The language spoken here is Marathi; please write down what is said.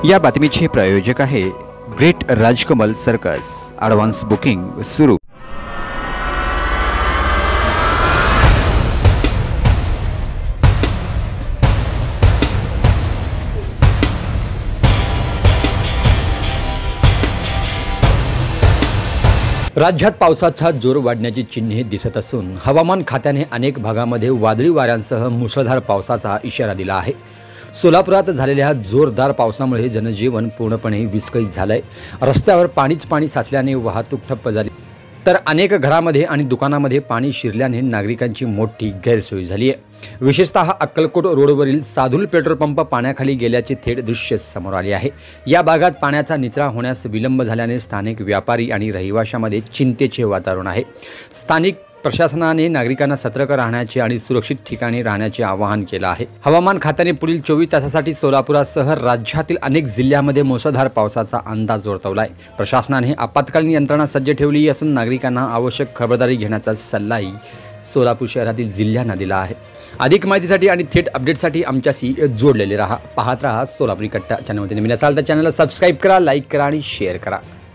या बातमीचे प्रायोजक आहे great Rajkamal circus. Advance booking सुरू। राज्यात पावसाचा जोर वाढण्याची चिन्हे दिसत असून हवामान खात्याने अनेक भागामध्ये वादळी वाऱ्यांसह मुसळधार पावसाचा इशारा दिला आहे। सोलापुरात झालेल्या जोरदार पावसामुळे जनजीवन पूर्णपणे विस्कळीत झालंय। रस्त्यावर पाणी साचल्याने वाहतूक ठप्प झाली, तर अनेक घरांमध्ये आणि दुकानांमध्ये पाणी शिरल्याने नागरिकांची मोठी गैरसोय झाली आहे। विशेषतः अक्कलकोट रोडवरील साधुल पेट्रोल पंप पाण्याखाली गेल्याचे थेट दृश्य समोर आले आहे। या भागात पाण्याचा निचरा होण्यास विलंब झाल्याने स्थानिक व्यापारी आणि रहिवाशांमध्ये चिंतेचे वातावरण आहे। स्थानिक प्रशासनाने नागरिकांना सतर्क राहण्याचे आणि सुरक्षित ठिकाणी राहण्याचे आवाहन केले आहे। हवामान खात्याने पुढील 24 तासासाठी सोलापुरासह राज्यातील अनेक जिल्ह्यांमध्ये मुसळधार पावसाचा अंदाज वर्तवला आहे। प्रशासनाने आपत्कालीन यंत्रणा सज्ज ठेवली असून नागरिकांना आवश्यक खबरदारी घेण्याचा सल्लाही सोलापूर शहरातील जिल्ह्यांना दिला आहे। अधिक माहितीसाठी आणि थेट अपडेटसाठी आमच्याशी जोडलेले राहा। पाहत राहा सोलापुरी कट्टा चॅनलमध्ये नवीन असाल तर चॅनलला सबस्क्राईब करा, लाईक करा आणि शेअर करा।